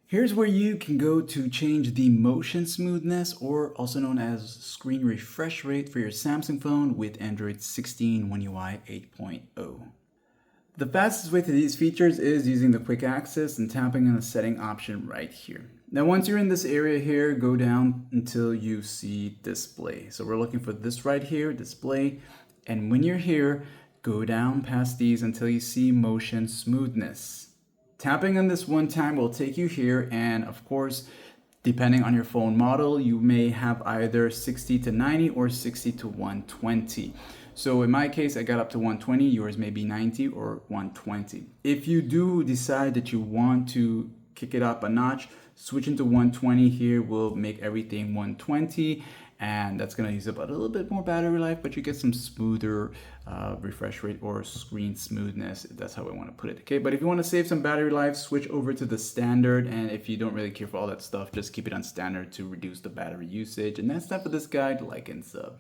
Here's where you can go to change the motion smoothness, or also known as screen refresh rate, for your Samsung phone with Android 16 One UI 8.0. The fastest way to these features is using the quick access and tapping on the setting option right here. Now once you're in this area here, go down until you see display. So we're looking for this right here, display, and when you're here, go down past these until you see motion smoothness. Tapping on this one time will take you here, and of course, depending on your phone model, you may have either 60 to 90 or 60 to 120. So in my case, I got up to 120, yours may be 90 or 120. If you do decide that you want to kick it up a notch, switching to 120 here will make everything 120, and that's going to use up a little bit more battery life, but you get some smoother refresh rate or screen smoothness, if that's how I want to put it. Okay, but if you want to save some battery life, switch over to the standard, and if you don't really care for all that stuff, just keep it on standard to reduce the battery usage. And that's that for this guide. Like and sub.